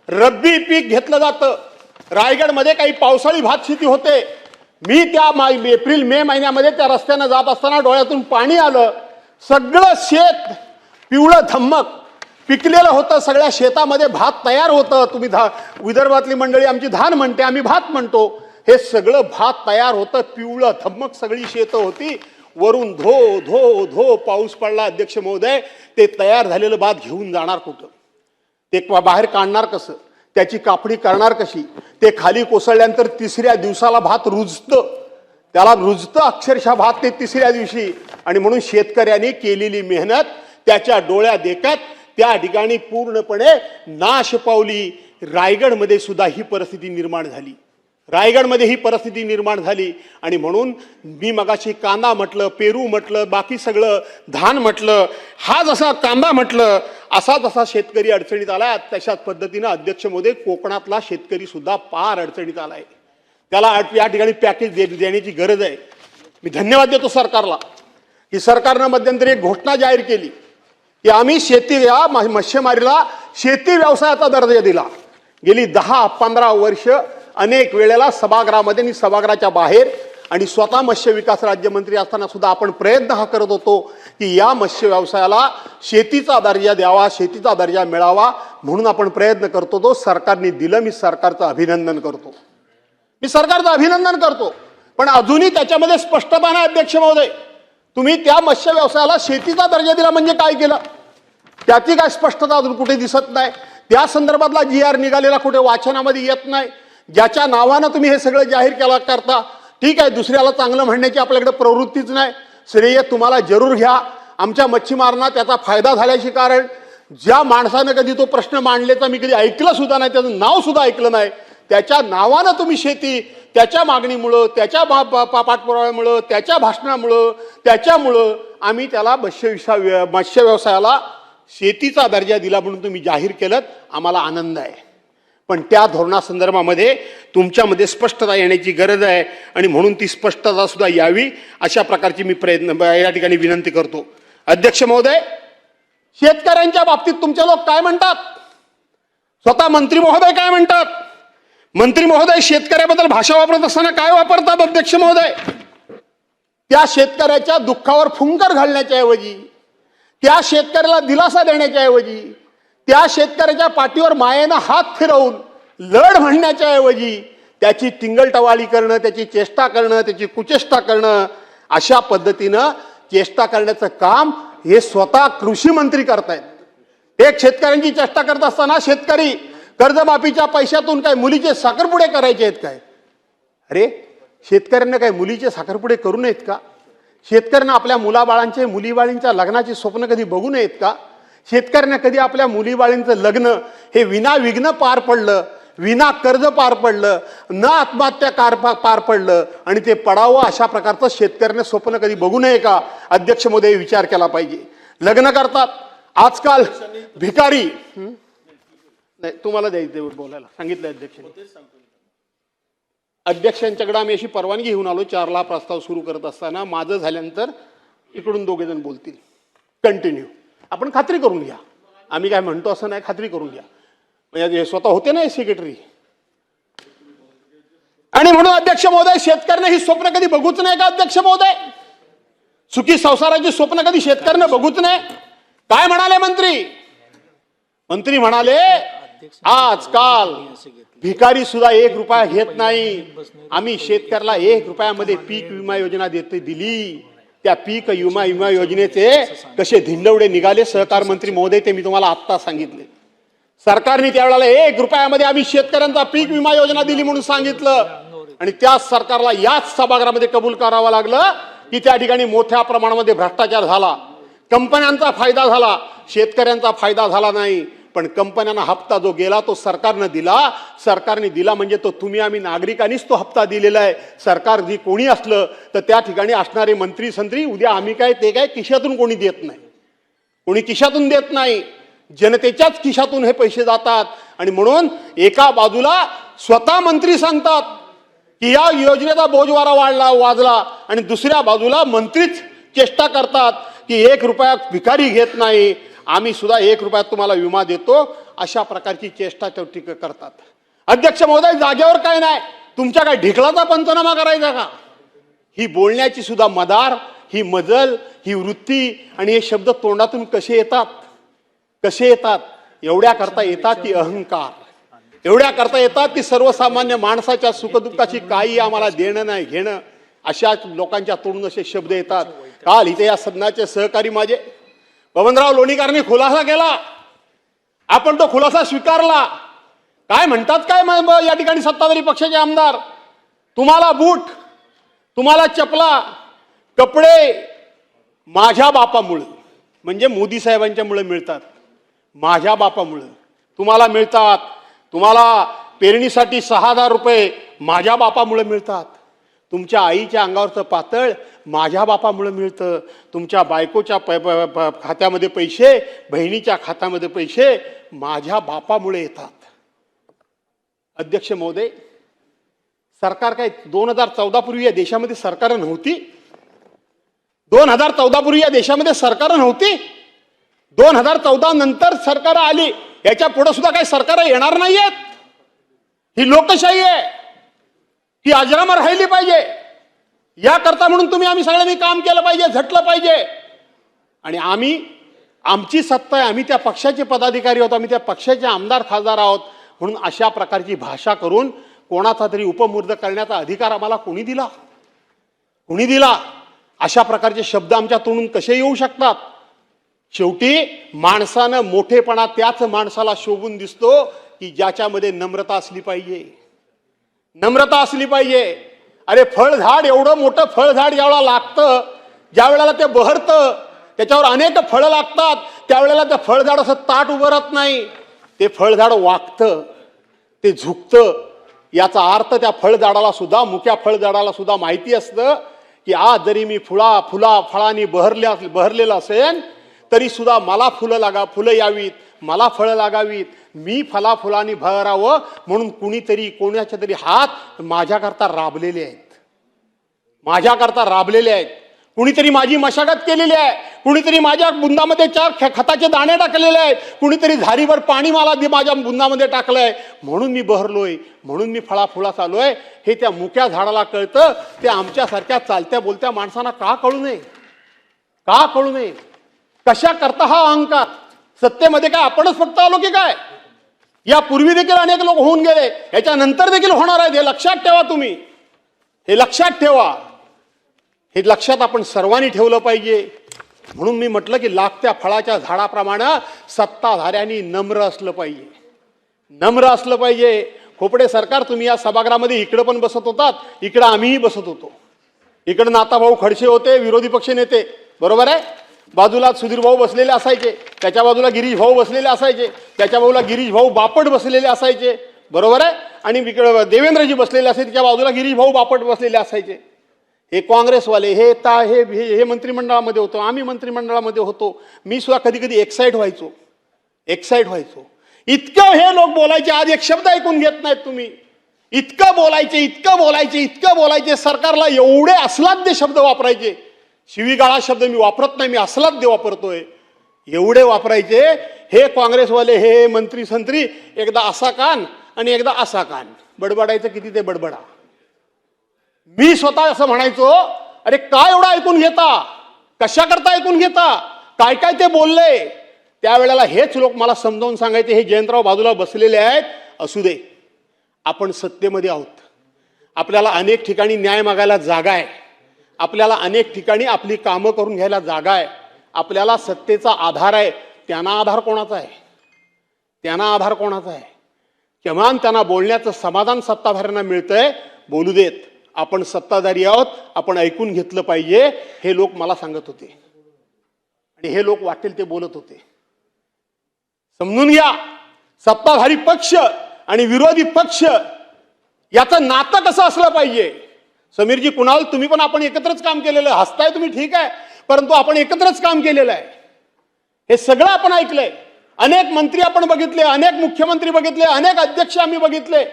रब्बी पीक घेतलं जातं. रायगडमध्ये काही पावसाळी भात शेती होते. मी त्या एप्रिल मे महिन्यामध्ये त्या रस्त्यानं जात असताना डोळ्यातून पाणी आलं. सगळं शेत पिवळं धम्मक पिकलेलं होतं. सगळ्या शेतामध्ये भात तयार होतं. तुम्ही विदर्भातली मंडळी आमची धान म्हणते, आम्ही भात म्हणतो. हे सगळं भात तयार होतं, पिवळं धम्मक सगळी शेतं होती. वरून धो धो धो पाऊस पडला. अध्यक्ष महोदय, ते तयार झालेलं भात घेऊन जाणार कुठं? ते बाहेर काढणार कसं? त्याची कापणी करणार कशी? ते खाली कोसळल्यानंतर 3ऱ्या दिवसाला भात रुजतं, त्याला रुजतं अक्षरशः भात ते 3ऱ्या दिवशी. आणि म्हणून शेतकऱ्यांनी केलेली मेहनत त्याच्या डोळ्या देखत त्या ठिकाणी पूर्णपणे नाश पावली. रायगडमध्ये सुद्धा ही परिस्थिती निर्माण झाली. रायगडमध्ये ही परिस्थिती निर्माण झाली. आणि म्हणून मी मगाशी कांदा म्हटलं, पेरू म्हटलं, बाकी सगळं धान म्हटलं, हा जसा कांदा म्हटलं, असा जसा शेतकरी अडचणीत आलाय, तशाच पद्धतीनं अध्यक्ष महोदय कोकणातला शेतकरी सुद्धा पार अडचणीत आलाय. त्याला या ठिकाणी पॅकेज देण्याची गरज आहे. मी धन्यवाद देतो सरकारला की सरकारनं मध्यंतरी एक घोषणा जाहीर केली की आम्ही या मत्स्यमारीला शेती व्यवसायाचा दर्जा दिला. गेली 10-15 वर्ष अनेक वेळेला सभागृहामध्ये आणि सभागृहाच्या बाहेर आणि स्वतः मत्स्य विकास राज्यमंत्री असताना सुद्धा आपण प्रयत्न हा करत होतो की या मत्स्य व्यवसायाला शेतीचा दर्जा द्यावा, शेतीचा दर्जा मिळावा, म्हणून आपण प्रयत्न करतो. तो सरकारने दिलं. मी सरकारचं अभिनंदन करतो. पण अजूनही त्याच्यामध्ये स्पष्टता नाही. अध्यक्ष महोदय, तुम्ही त्या मत्स्य व्यवसायाला शेतीचा दर्जा दिला म्हणजे काय केलं? त्याची काय स्पष्टता अजून कुठे दिसत नाही. त्या संदर्भातला GR निघालेला कुठे वाचनामध्ये येत नाही. ज्याच्या नावानं तुम्ही हे सगळं जाहीर करता, ठीक आहे, दुसऱ्याला चांगलं म्हणण्याची आपल्याकडे प्रवृत्तीच नाही. श्रेय तुम्हाला जरूर घ्या. आमच्या मच्छीमारांना त्याचा फायदा झाल्याचे कारण ज्या माणसानं कधी तो प्रश्न मांडल्याचा मी कधी ऐकलं सुद्धा नाही, त्याचं नाव सुद्धा ऐकलं नाही, त्याच्या नावानं तुम्ही शेती, त्याच्या मागणीमुळं, त्याच्या पाठपुराव्यामुळं, त्याच्या भाषणामुळं, त्याच्यामुळं आम्ही त्याला मत्स्य व्यवसायाला शेतीचा दर्जा दिला म्हणून तुम्ही जाहीर केलं. आम्हाला आनंद आहे. पण त्या धोरणासंदर्भामध्ये तुमच्यामध्ये स्पष्टता येण्याची गरज आहे आणि म्हणून ती स्पष्टता सुद्धा यावी अशा प्रकारची मी या ठिकाणी विनंती करतो. अध्यक्ष महोदय, शेतकऱ्यांच्या बाबतीत तुमचे लोक काय म्हणतात? स्वतः मंत्री महोदय काय म्हणतात? मंत्री महोदय शेतकऱ्याबद्दल भाषा वापरत असताना काय वापरतात? अध्यक्ष महोदय, त्या शेतकऱ्याच्या दुःखावर फुंकर घालण्याच्या ऐवजी, त्या शेतकऱ्याला दिलासा देण्याच्या ऐवजी, त्या शेतकऱ्याच्या पाठीवर मायेनं हात फिरवून लढ म्हणण्याच्या ऐवजी त्याची टिंगलटवाळी करणं, त्याची चेष्टा करणं, त्याची कुचेष्टा करणं, अशा पद्धतीनं चेष्टा करण्याचं काम हे स्वतः कृषी मंत्री करतायत. एक शेतकऱ्यांची चेष्टा करत असताना शेतकरी कर्जमाफीच्या पैशातून काय मुलीचे साखरपुडे करायचे आहेत काय? अरे, शेतकऱ्यांना काय मुलीचे साखरपुडे करू नयेत का? शेतकऱ्यांना आपल्या मुलाबाळांचे मुलीबाळींच्या लग्नाची स्वप्न कधी बघू नयेत का? शेतकऱ्यांना कधी आपल्या मुलीबाळींचं लग्न हे विनाविघ्न पार पडलं, विना कर्ज पार पडलं, न आत्महत्या पार पडलं आणि ते पडावं अशा प्रकारचं शेतकऱ्याने स्वप्न कधी बघू नये का? अध्यक्ष महोदय, विचार केला पाहिजे. लग्न करतात आजकाल भिकारी. नाही, तुम्हाला द्यायचं बोलायला सांगितलं अध्यक्षांनी. अध्यक्षांच्याकडे आम्ही अशी परवानगी घेऊन आलो. 4ला प्रस्ताव सुरू करत असताना माझं झाल्यानंतर इकडून 2 जण बोलतील. कंटिन्यू आपण खात्री करून घ्या. आम्ही काय म्हणतो असं नाही, खात्री करून घ्या. म्हणजे स्वतः होते ना सेक्रेटरी. आणि म्हणून अध्यक्ष महोदय, शेतकऱ्याने ही स्वप्न कधी बघूच नाही का? अध्यक्ष महोदय, सुखी संसाराची स्वप्न कधी शेतकऱ्याने बघूच नाही. काय म्हणाले मंत्री? मंत्री म्हणाले आजकाल भिकारी सुद्धा 1 रुपया घेत नाही. आम्ही शेतकऱ्याला 1 रुपयामध्ये पीक विमा योजना दिली. त्या पीक विमा योजनेचे कसे धिंडवडे निघाले सहकार मंत्री महोदय, ते मी तुम्हाला आत्ता सांगितले. सरकारने त्यावेळेला 1 रुपयामध्ये आम्ही शेतकऱ्यांचा पीक विमा योजना दिली म्हणून सांगितलं आणि त्याच सरकारला याच सभागृहामध्ये कबूल करावं लागलं की त्या ठिकाणी मोठ्या प्रमाणामध्ये भ्रष्टाचार झाला, कंपन्यांचा फायदा झाला, शेतकऱ्यांचा फायदा झाला नाही. पण कंपन्यांना हप्ता जो गेला तो सरकारने दिला म्हणजे तो तुम्ही आम्ही नागरिकांनीच तो हप्ता दिलेला आहे. सरकार जी कोणी असलं तर त्या ठिकाणी असणारे मंत्री संत्री उद्या आम्ही काय ते काय खिशातून कोणी देत नाही, कोणी खिशातून देत नाही, जनतेच्याच खिशातून हे पैसे जातात. आणि म्हणून एका बाजूला स्वतः मंत्री सांगतात की या योजनेचा बोजवारा वाजला आणि दुसऱ्या बाजूला मंत्रीच चेष्टा करतात की 1 रुपया भिकारी घेत नाही, आम्ही सुद्धा 1 रुपयात तुम्हाला विमा देतो, अशा प्रकारची चेष्टा टीका करतात. अध्यक्ष महोदय, जागेवर काय नाही, तुमच्या काय ढिकलाचा पंचनामा करायचा का? ही बोलण्याची सुद्धा मदार, ही मजल, ही वृत्ती आणि हे शब्द तोंडातून कसे येतात? एवढ्या करता येतात की अहंकार, एवढ्या करता येतात की सर्वसामान्य माणसाच्या सुखदुःखाची काही आम्हाला देणं नाही घेणं, अशा लोकांच्या तोंडून असे शब्द येतात. काल इथे या सदनाचे सहकारी माझे बबनराव लोणीकरांनी खुलासा केला, आपण तो खुलासा स्वीकारला. काय म्हणतात काय या ठिकाणी सत्ताधारी पक्षाचे आमदार, तुम्हाला बूट, तुम्हाला चपला, कपडे माझ्या बापामुळे म्हणजे मोदी साहेबांच्यामुळे मिळतात, माझ्या बापामुळे तुम्हाला मिळतात. तुम्हाला पेरणीसाठी 6,000 रुपये माझ्या बापामुळे मिळतात, तुमच्या आईच्या अंगावरचं पातळ माझ्या बापामुळे मिळतं, तुमच्या बायकोच्या खात्यामध्ये पैसे, बहिणीच्या खात्यामध्ये पैसे माझ्या बापामुळे येतात. अध्यक्ष महोदय, सरकार काय 2014 पूर्वी या देशामध्ये सरकार नव्हती? 2014 पूर्वी या देशामध्ये सरकार नव्हती? 2014 नंतर सरकार आली, याच्या पुढे सुद्धा काही सरकार येणार नाहीयेत. ही लोकशाही आहे, ही अजरामर राहिली पाहिजे. याकरता म्हणून आम्ही सगळ्यांनी काम केलं पाहिजे, झटलं पाहिजे. आणि आमची सत्ता आहे, आम्ही त्या पक्षाचे पदाधिकारी आहोत, आम्ही त्या पक्षाचे आमदार खासदार आहोत, म्हणून अशा प्रकारची भाषा करून कोणाचा तरी उपमुर्द करण्याचा अधिकार आम्हाला कोणी दिला? अशा प्रकारचे शब्द आमच्या तोंडून कसे येऊ शकतात? शेवटी माणसानं मोठेपणा त्याच माणसाला शोभून दिसतो की ज्याच्यामध्ये नम्रता असली पाहिजे. अरे फळझाड, एवढं मोठं फळझाड ज्यावेळेला लागतं, ज्या वेळेला ते बहरतं, त्याच्यावर अनेक फळं लागतात, त्यावेळेला ते फळझाड असं ताट उभं राहत नाही, ते फळझाड वाकतं, ते झुकतं. याचा अर्थ त्या मुक्या फळझाडाला सुद्धा माहिती असतं की आज जरी मी फळांनी बहरलेला असेल तरी सुद्धा मला फुलं यावीत, मला फळं लागावीत, मी फुलांनी भरावं म्हणून कोणाचे तरी हात माझ्याकरता राबलेले आहेत. कुणीतरी माझी मशागत केलेली आहे, कुणीतरी माझ्या बुंदामध्ये 4 खताचे दाणे टाकलेले आहेत, कुणीतरी झारीवर पाणी माझ्या बुंदामध्ये टाकलंय, म्हणून मी बहरलोय, म्हणून मी फुला चालूय. हे त्या मुक्या झाडाला कळतं, ते आमच्यासारख्या चालत्या बोलत्या माणसांना का कळू नये? कशा करता हा अहंकार? सत्तेमध्ये काय आपणच फक्त आलो की काय? यापूर्वी देखील अनेक लोक होऊन गेले, याच्यानंतर देखील होणार आहेत. हे लक्षात ठेवा, तुम्ही हे लक्षात ठेवा. हे लक्षात आपण सर्वांनी ठेवलं पाहिजे. म्हणून मी म्हटलं की लागत्या फळाच्या झाडाप्रमाणे सत्ताधाऱ्यांनी नम्र असलं पाहिजे. खोपडे सरकार, तुम्ही या सभागृहामध्ये इकडे पण बसत होतात, इकडे आम्हीही बसत होतो. इकडे नाताभाऊ खडसे होते, विरोधी पक्ष नेते, बरोबर आहे. बाजूला सुधीर भाऊ बसलेले असायचे, त्याच्या बाजूला गिरीश भाऊ बसलेले असायचे, त्याच्या बाजूला गिरीश भाऊ बापट बसलेले असायचे, बरोबर आहे. आणि देवेंद्रजी बसलेले असायचे, त्याच्या बाजूला गिरीश भाऊ बापट बसलेले असायचे. हे काँग्रेसवाले हे मंत्रिमंडळामध्ये होतो, आम्ही मंत्रिमंडळामध्ये होतो. मी सुद्धा कधी कधी एक्साइट व्हायचो. इतकं हे लोक बोलायचे, आज एक शब्द ऐकून घेत नाहीत तुम्ही. इतकं बोलायचे, सरकारला एवढे अस्लाद्य शब्द वापरायचे. शिवीगाळा शब्द मी वापरत नाही, मी अस्लाद्य वापरतोय. एवढे वापरायचे हे काँग्रेसवाले, हे मंत्री संत्री. एकदा असा कान आणि एकदा असा कान, बडबडायचं किती ते बडबडा. मी स्वतः असं म्हणायचो, अरे काय एवढं ऐकून घेता, कशा करता ऐकून घेता, काय काय ते बोलले. त्यावेळेला हेच लोक मला समजावून सांगायचे, हे जयंतराव बाजूला बसलेले आहेत, असू दे, आपण सत्तेमध्ये आहोत, आपल्याला अनेक ठिकाणी न्याय मागायला जागा आहे, आपल्याला अनेक ठिकाणी आपली कामं करून घ्यायला जागा आहे, आपल्याला सत्तेचा आधार आहे. त्यांना आधार कोणाचा आहे? त्यांना आधार कोणाचा आहे? किमान त्यांना बोलण्याचं समाधान सत्ताधाऱ्यांना मिळतंय, बोलू देत. आपण सत्ताधारी आहोत, आपण ऐकून घेतलं पाहिजे, हे लोक मला सांगत होते आणि हे लोक वाटेल ते बोलत होते. समजून घ्या, सत्ताधारी पक्ष आणि विरोधी पक्ष याचं नातं कसं असलं पाहिजे. समीरजी, कुणाल, तुम्ही पण आपण एकत्रच काम केलेलं आहे. हसताय तुम्ही, ठीक आहे, परंतु आपण एकत्रच काम केलेलं आहे. हे सगळं आपण ऐकलंय. अनेक मंत्री आपण बघितले, अनेक मुख्यमंत्री बघितले, अनेक अध्यक्ष आम्ही बघितले.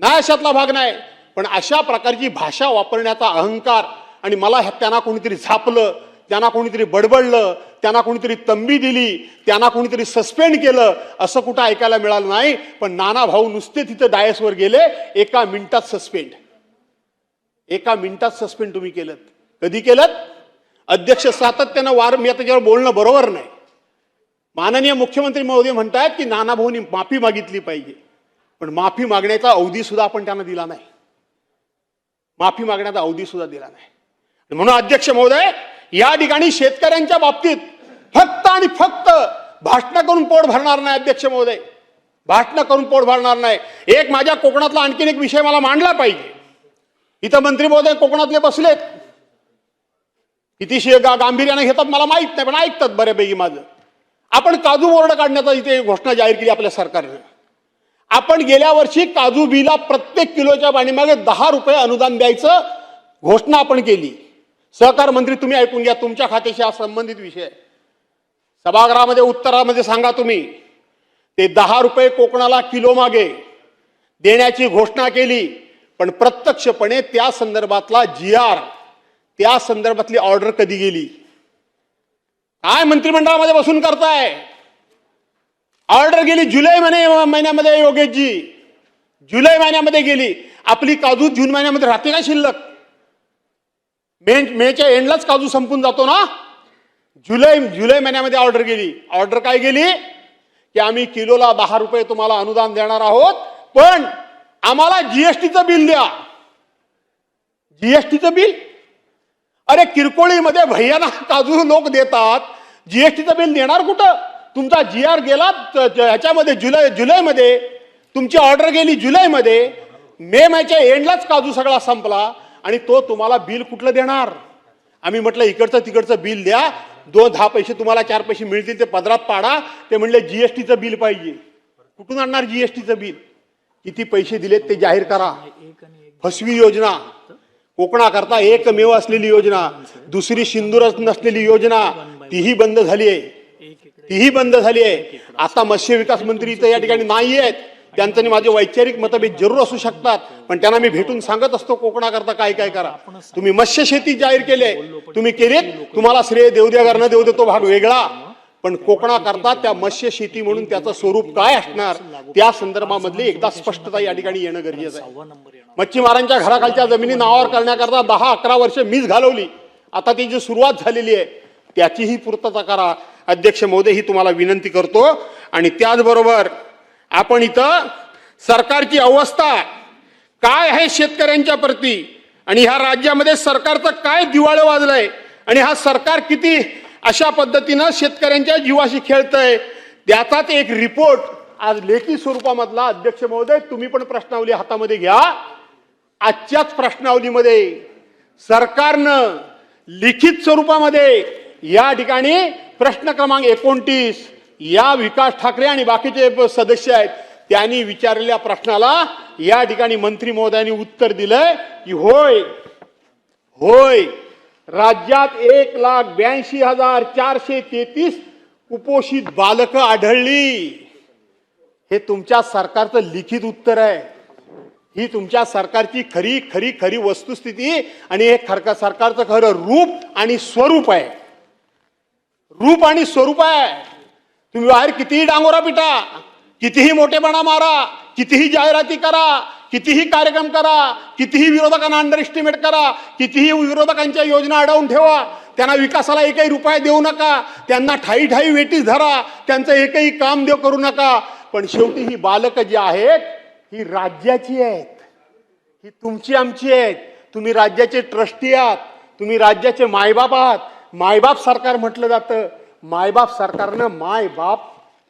नाही अशातला भाग नाही. पण अशा प्रकारची भाषा वापरण्याचा अहंकार, आणि मला त्यांना कोणीतरी झापलं, त्यांना कोणीतरी बडबडलं, त्यांना कोणीतरी तंबी दिली, त्यांना कोणीतरी सस्पेंड केलं, असं कुठं ऐकायला मिळालं नाही. पण नाना भाऊ नुसते तिथं डायसवर गेले, एका मिनिटात सस्पेंड. एका मिनिटात सस्पेंड तुम्ही केलं. कधी केलं? अध्यक्ष सातत्यानं मी त्याच्यावर बोलणं बरोबर नाही. माननीय मुख्यमंत्री महोदय म्हणतात की नाना भाऊंनी माफी मागितली पाहिजे, पण माफी मागण्याचा अवधी सुद्धा आपण त्यांना दिला नाही. माफी मागण्याचा अवधी सुद्धा दिला नाही. म्हणून अध्यक्ष महोदय, या ठिकाणी शेतकऱ्यांच्या बाबतीत फक्त आणि फक्त भाषण करून पोट भरणार नाही. अध्यक्ष महोदय, भाषण करून पोट भरणार नाही. एक माझ्या कोकणातला आणखीन एक विषय मला मांडला पाहिजे. इथं मंत्री महोदय कोकणातले बसलेत, किती गांभीर्याने घेतात मला माहित नाही, पण ऐकतात बऱ्यापैकी माझं. आपण काजू बोर्ड काढण्याचा इथे घोषणा जाहीर केली आपल्या सरकारने. आपण गेल्या वर्षी काजू बिला प्रत्येक किलोच्या पाणीमागे 10 रुपये अनुदान द्यायचं घोषणा आपण केली. सहकार मंत्री, तुम्ही ऐकून घ्या, तुमच्या खात्याशी हा संबंधित विषय. सभागृहामध्ये उत्तरामध्ये सांगा तुम्ही. ते 10 रुपये कोकणाला किलो मागे देण्याची घोषणा केली, पण प्रत्यक्षपणे त्या संदर्भातला GR, त्या संदर्भातली ऑर्डर कधी गेली? काय मंत्रिमंडळामध्ये बसून करताय? ऑर्डर गेली जुलै महिन्यामध्ये. योगेशजी, जुलै महिन्यामध्ये गेली. आपली काजू जून महिन्यामध्ये राहते का शिल्लक? मेच्या एंडलाच काजू संपून जातो ना. जुलै महिन्यामध्ये ऑर्डर गेली. ऑर्डर काय गेली? की आम्ही किलोला 10 रुपये तुम्हाला अनुदान देणार आहोत, पण आम्हाला जीएसटीचं बिल द्या. जीएसटीचं बिल? अरे किरकोळीमध्ये भैयाना काजू लोक देतात, जीएसटीचं बिल देणार कुठं? तुमचा GR गेला ह्याच्यामध्ये जुलैमध्ये, तुमची ऑर्डर गेली जुलैमध्ये, मे महिन्याच्या एंडलाच काजू सगळा संपला आणि तो तुम्हाला बिल कुठलं देणार? आम्ही म्हटलं इकडचं तिकडचं बिल द्या, 2-10 पैसे तुम्हाला 4 पैसे मिळतील ते पदरात पाडा. ते म्हणले जीएसटीचं बिल पाहिजे. कुठून आणणार जीएसटीचं बिल? किती पैसे दिलेत ते जाहीर करा. फसवी योजना, कोकणाकरता एकमेव असलेली योजना, दुसरी सिंधूरच नसलेली योजना, तीही बंद झाली आहे. तीही बंद झाली आहे. आता मत्स्य विकास मंत्री इथं या ठिकाणी नाही आहेत. त्यांचं माझे वैचारिक मतभेद जरूर असू शकतात, पण त्यांना मी भेटून सांगत असतो कोकणाकरता काय काय करा. तुम्ही मत्स्य शेती जाहीर केले, तुम्ही केलेत, तुम्हाला श्रेय देऊ द्या का न देऊ दे तो भाग वेगळा, पण कोकणाकरता त्या मत्स्य शेती म्हणून त्याचं स्वरूप काय असणार त्या संदर्भामधली एकदा स्पष्टता या ठिकाणी येणं गरजेचं आहे. मच्छीमारांच्या घराखालच्या जमिनी नावावर करण्याकरता 10-11 वर्ष मीच घालवली. आता ती जी सुरुवात झालेली आहे त्याचीही पूर्तता करा. अध्यक्ष महोदय, ही तुम्हाला विनंती करतो. आणि त्याचबरोबर आपण इथं सरकारची अवस्था काय आहे शेतकऱ्यांच्या प्रती, आणि ह्या राज्यामध्ये सरकारचं काय दिवाळं वाजलंय, आणि हा सरकार किती अशा पद्धतीनं शेतकऱ्यांच्या जीवाशी खेळतंय, त्याचाच एक रिपोर्ट आज लेखी स्वरूपामधला. अध्यक्ष महोदय, तुम्ही पण प्रश्नावली हातामध्ये घ्या. आजच्याच प्रश्नावलीमध्ये सरकारनं लिखित स्वरूपामध्ये या ठिकाणी प्रश्न क्रमांक 29 या विकास ठाकरे आणि बाकीचे सदस्य आहेत त्यांनी विचारलेल्या प्रश्नाला या ठिकाणी मंत्री महोदयांनी उत्तर दिलंय की होय होय राज्यात 1,82,433 कुपोषित बालकं आढळली. हे तुमच्या सरकारचं लिखित उत्तर आहे. ही तुमच्या सरकारची खरी खरी खरी वस्तुस्थिती आणि हे सरकारचं खरं रूप आणि स्वरूप आहे. रूप आणि स्वरूप आहे. तुम्ही बाहेर कितीही डांगोरा पिटा, कितीही मोठेपणा मारा, कितीही जाहिराती करा, कितीही कार्यक्रम करा, कितीही विरोधकांना अंडर एस्टिमेट करा, कितीही विरोधकांच्या योजना अडवून ठेवा, त्यांना विकासाला एकही रुपया देऊ नका, त्यांना ठाई ठाई वेटीस धरा, त्यांचं एकही काम करू नका, पण शेवटी ही बालकं जी आहेत ही राज्याची आहेत, ही तुमची आमची आहेत. तुम्ही राज्याचे ट्रस्टी आहात, तुम्ही राज्याचे मायबाप आहात. मायबाप सरकार म्हटलं जातं. मायबाप सरकारनं मायबाप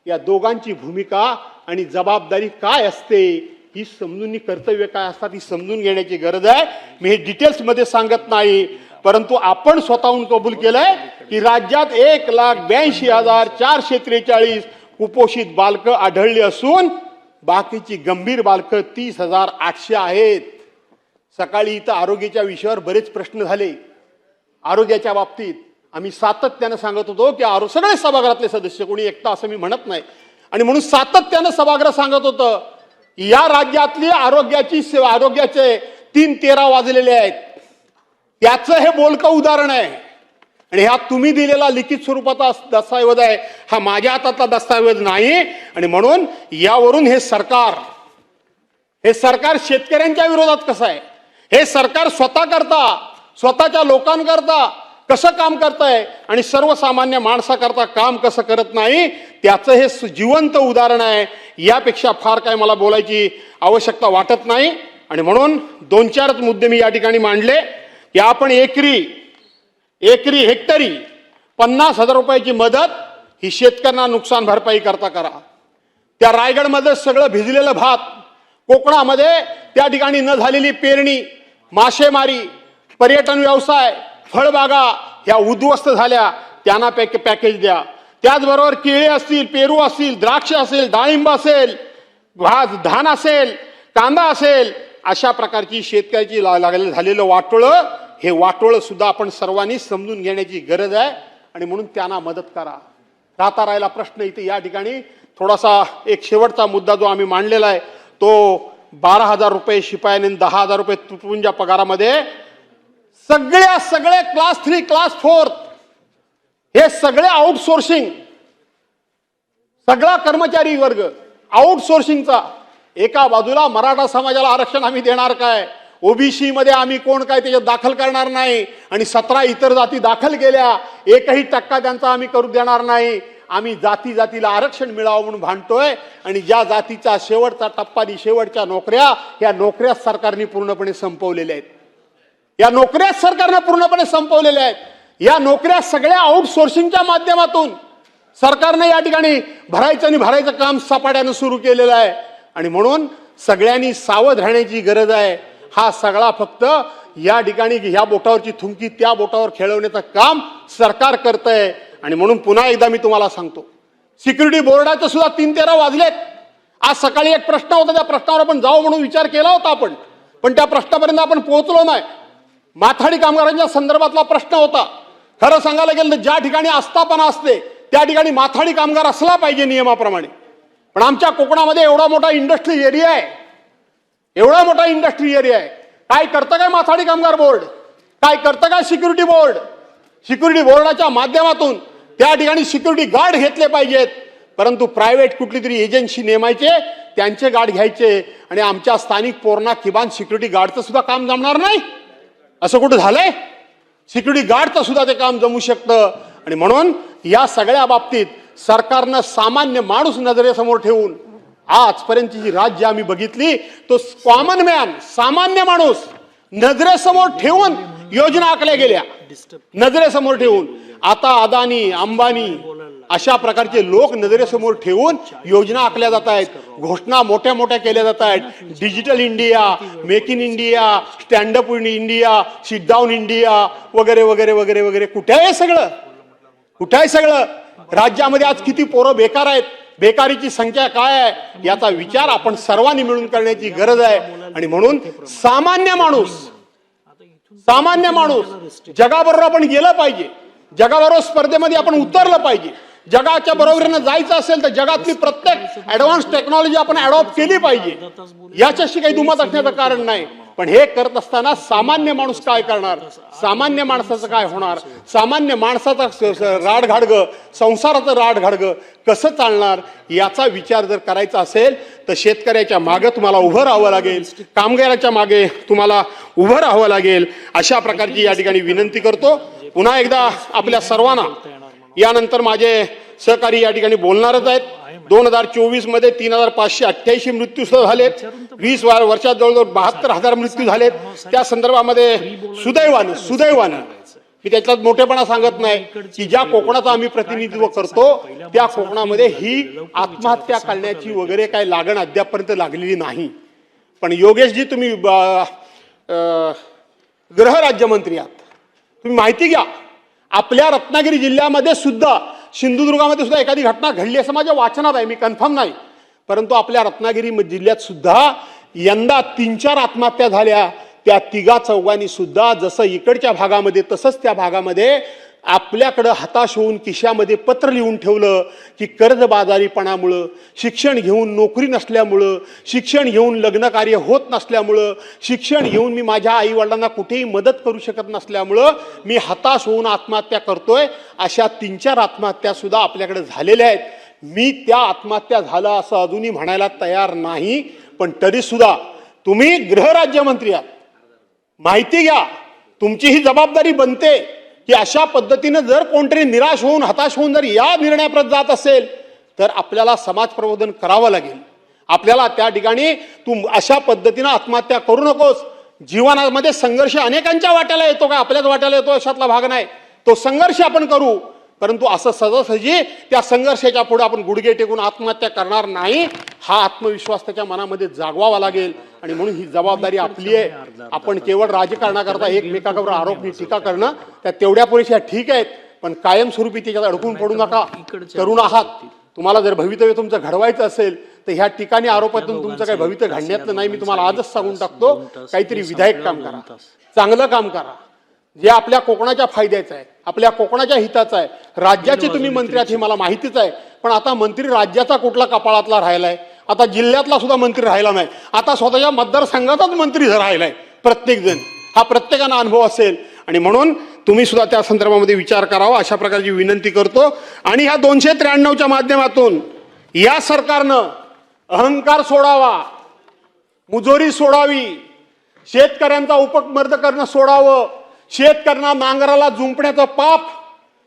या दोघांची भूमिका आणि जबाबदारी काय असते, ही समजून कर्तव्य काय असतात ही समजून घेण्याची गरज आहे. मी हे डिटेल्समध्ये सांगत नाही, परंतु आपण स्वतःहून कबूल केलंय की राज्यात 1,82,443 कुपोषित बालकं आढळली असून बाकीची गंभीर बालकं 30,800 आहेत. सकाळी इथं आरोग्याच्या विषयावर बरेच प्रश्न झाले. आरोग्याच्या बाबतीत आम्ही सातत्यानं सांगत होतो की सगळे सभागृहातले सदस्य, कोणी एकटा असं मी म्हणत नाही, आणि म्हणून सातत्यानं सभागृह सांगत होतं या राज्यातली आरोग्याचे 3-13 वाजलेले आहेत. त्याचं हे बोलकं उदाहरण आहे. आणि ह्या तुम्ही दिलेला लिखित स्वरूपाचा दस्तऐवज आहे, हा माझ्या हातातला दस्तऐवज नाही. आणि म्हणून यावरून हे सरकार शेतकऱ्यांच्या विरोधात कसं आहे, हे सरकार स्वतःच्या लोकांकरता कसं काम करतंय आणि सर्वसामान्य माणसाकरता काम कसं करत नाही, त्याचं हे जिवंत उदाहरण आहे. यापेक्षा फार काय मला बोलायची आवश्यकता वाटत नाही. आणि म्हणून 2-4 मुद्दे मी या ठिकाणी मांडले की आपण हेक्टरी 50,000 रुपयाची मदत ही शेतकऱ्यांना नुकसान भरपाई करता करा. त्या रायगडमध्ये सगळं भिजलेलं भात, कोकणामध्ये त्या ठिकाणी न झालेली पेरणी, मासेमारी, पर्यटन व्यवसाय, फळबागा ह्या उद्ध्वस्त झाल्या, त्यांना पॅकेज द्या. त्याचबरोबर केळी असतील, पेरू असतील, द्राक्ष असेल, डाळिंब असेल, धान असेल, कांदा असेल, अशा प्रकारची शेतकऱ्याची झालेलं वाटोळं, हे वाटोळं सुद्धा आपण सर्वांनी समजून घेण्याची गरज आहे. आणि म्हणून त्यांना मदत करा. राहिला प्रश्न इथे या ठिकाणी थोडासा एक शेवटचा मुद्दा जो आम्ही मांडलेला आहे तो 12,000 रुपये शिपायाने 10,000 रुपये तुटपुंजा पगारामध्ये सगळे क्लास 3 क्लास 4 हे सगळे आउटसोर्सिंग, सगळा कर्मचारी वर्ग आउटसोर्सिंगचा. एका बाजूला मराठा समाजाला आरक्षण आम्ही देणार काय, ओबीसी मध्ये आम्ही कोण काय त्याच्यात दाखल करणार नाही, आणि 17 इतर जाती दाखल केल्या, 1% त्यांचा आम्ही करू देणार नाही. आम्ही जातीला आरक्षण मिळावं म्हणून भांडतोय. आणि ज्या जातीचा शेवटचा टप्पा आणि शेवटच्या नोकऱ्या, या नोकऱ्या सरकारने पूर्णपणे संपवलेल्या आहेत. या नोकऱ्या सरकारने पूर्णपणे संपवलेल्या आहेत. या नोकऱ्या सगळ्या आउटसोर्सिंगच्या माध्यमातून सरकारने या ठिकाणी भरायचं काम सपाट्यानं सुरू केलेलं आहे. आणि म्हणून सगळ्यांनी सावध राहण्याची गरज आहे. हा सगळा फक्त या ठिकाणी ह्या बोटावरची थुंकी त्या बोटावर खेळवण्याचं काम सरकार करतंय. आणि म्हणून पुन्हा एकदा मी तुम्हाला सांगतो, सिक्युरिटी बोर्डाचं सुद्धा 3-13 वाजलेत. आज सकाळी एक प्रश्न होता, त्या प्रश्नावर आपण जाऊ म्हणून विचार केला होता पण त्या प्रश्नापर्यंत आपण पोहोचलो नाही. माथाडी कामगारांच्या संदर्भातला प्रश्न होता. खरं सांगायला गेलं तर ज्या ठिकाणी आस्थापना असते त्या ठिकाणी माथाडी कामगार असला पाहिजे नियमाप्रमाणे. पण आमच्या कोकणामध्ये एवढा मोठा इंडस्ट्री एरिया आहे. काय करतं काय माथाडी कामगार बोर्ड, काय करतं काय सिक्युरिटी बोर्ड. सिक्युरिटी बोर्डाच्या माध्यमातून त्या ठिकाणी सिक्युरिटी गार्ड घेतले पाहिजेत, परंतु प्रायव्हेट कुठली तरी एजन्सी नेमायचे, त्यांचे गार्ड घ्यायचे, आणि आमच्या स्थानिक पोरणा किमान सिक्युरिटी गार्डचं सुद्धा काम जमणार नाही. असं कुठं झालंय? सिक्युरिटी गार्डचं सुद्धा ते काम जमू शकतं. आणि म्हणून या सगळ्या बाबतीत सरकारनं सामान्य माणूस नजरेसमोर ठेवून आजपर्यंतची जी राज्य आम्ही बघितली तो कॉमन मॅन, सामान्य माणूस नजरेसमोर ठेवून योजना आखल्या गेल्या. नजरेसमोर ठेवून आता अदानी, अंबानी अशा प्रकारचे लोक नजरेसमोर ठेवून योजना आखल्या जात आहेत. घोषणा मोठ्या मोठ्या केल्या जात आहेत. Digital India, make in India, stand up India, sit down India वगैरे वगैरे वगैरे वगैरे. कुठे आहे सगळं? राज्यामध्ये आज किती पोरं बेकार आहेत, बेकारीची संख्या काय आहे, याचा विचार आपण सर्वांनी मिळून करण्याची गरज आहे. आणि म्हणून सामान्य माणूस जगाबरोबर आपण गेलं पाहिजे. जगाबरोबर स्पर्धेमध्ये आपण उतरलं पाहिजे. जगाच्या बरोबरीनं जायचं असेल तर जगातली प्रत्येक ऍडव्हान्स टेक्नॉलॉजी आपण अडॉप्ट केली पाहिजे. याच्याशी काही दुमत असण्याचं कारण नाही. पण हे करत असताना सामान्य माणूस काय करणार, सामान्य माणसाचं काय होणार, सामान्य माणसाचा राडघाडगं, संसाराचं राडघाडगं कसं चालणार, याचा विचार जर करायचा असेल तर शेतकऱ्याच्या मागे तुम्हाला उभं राहावं लागेल, कामगाराच्या मागे तुम्हाला उभं राहावं लागेल. अशा प्रकारची या ठिकाणी विनंती करतो. पुन्हा एकदा आपल्या सर्वांना, यानंतर माझे सहकारी या ठिकाणी बोलणारच आहेत. 2024 मध्ये 3,588 मृत्यू झालेत. 20 वर्षात जवळजवळ 72,000 मृत्यू झालेत. त्या संदर्भामध्ये सुदैवानं मी त्याच्यात मोठेपणा सांगत नाही की ज्या कोकणाचं आम्ही प्रतिनिधित्व करतो त्या कोकणामध्ये ही आत्महत्या करण्याची वगैरे काही लागण अद्यापपर्यंत लागलेली नाही. पण योगेशजी, तुम्ही गृह राज्यमंत्री आहात, तुम्ही माहिती घ्या, आपल्या रत्नागिरी जिल्ह्यामध्ये सुद्धा, सिंधुदुर्गामध्ये सुद्धा एखादी घटना घडली असं माझ्या वाचनात आहे, मी कन्फर्म नाही, परंतु आपल्या रत्नागिरी जिल्ह्यात सुद्धा यंदा 3-4 आत्महत्या झाल्या. त्या 3-4 सुद्धा जसं इकडच्या भागामध्ये तसंच त्या भागामध्ये आपल्याकडं हताश होऊन खिशामध्ये पत्र लिहून ठेवलं की कर्जबाजारीपणामुळं, शिक्षण घेऊन नोकरी नसल्यामुळं, शिक्षण घेऊन लग्न कार्य होत नसल्यामुळं, शिक्षण घेऊन मी माझ्या आईवडिलांना कुठेही मदत करू शकत नसल्यामुळं मी हताश होऊन आत्महत्या करतोय. अशा 3-4 आत्महत्या सुद्धा आपल्याकडे झालेल्या आहेत. मी त्या आत्महत्या झालं असं अजूनही म्हणायला तयार नाही, पण तरी सुद्धा तुम्ही गृहराज्यमंत्री आहात, माहिती घ्या, तुमची ही जबाबदारी बनते की अशा पद्धतीनं जर कोणतरी निराश होऊन हताश होऊन जर या निर्णयाप्रत जात असेल तर आपल्याला समाज प्रबोधन करावं लागेल. आपल्याला त्या ठिकाणी तू अशा पद्धतीनं आत्महत्या करू नकोस. जीवनामध्ये संघर्ष अनेकांच्या वाट्याला येतो, का आपल्याच वाट्याला येतो अशातला भाग नाही. तो संघर्ष आपण करू, परंतु असं सहजासहजी त्या संघर्षाच्या पुढे आपण गुडघे टेकून आत्महत्या करणार नाही. हा आत्मविश्वास त्याच्या मनामध्ये जागवावा लागेल. आणि म्हणून ही जबाबदारी आपली आहे. आपण केवळ राजकारणाकरता एकमेकांवर आरोप टीका करणं त्या तेवढ्या पुरेशा ठीक आहेत, पण कायमस्वरूपी त्याच्यात अडकून पडू नका. तरुण आहात, तुम्हाला जर भवितव्य तुमचं घडवायचं असेल तर ह्या ठिकाणी आरोपातून तुमचं काही भवितव्य घडण्यातलं नाही. मी तुम्हाला आजच सांगून टाकतो, काहीतरी विधायक काम करा, चांगलं काम करा, जे आपल्या कोकणाच्या फायद्याचं आहे, आपल्या कोकणाच्या हिताचं आहे. राज्याचे तुम्ही मंत्री आहात हे मला माहितीच आहे, पण आता मंत्री राज्याचा कुठला कपाळातला राहिलाय, आता जिल्ह्यातला सुद्धा मंत्री राहिला नाही, आता स्वतःच्या मतदारसंघाचाच मंत्री राहिलाय प्रत्येक जण. हा प्रत्येकाला अनुभव असेल आणि म्हणून तुम्ही सुद्धा त्या संदर्भामध्ये विचार करावा अशा प्रकारची विनंती करतो. आणि ह्या 293च्या माध्यमातून या सरकारनं अहंकार सोडावा, मुजोरी सोडावी, शेतकऱ्यांचा उपमर्द करणं सोडावं, शेतकऱ्यांना नांगराला जुंपण्याचं पाप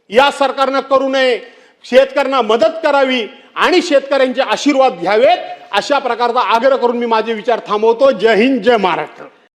या सरकारनं करू नये, शेतकऱ्यांना मदत करावी आणि शेतकऱ्यांचे आशीर्वाद घ्यावेत अशा प्रकारचा आग्रह करून मी माझे विचार थांबवतो. जय हिंद, जय महाराष्ट्र.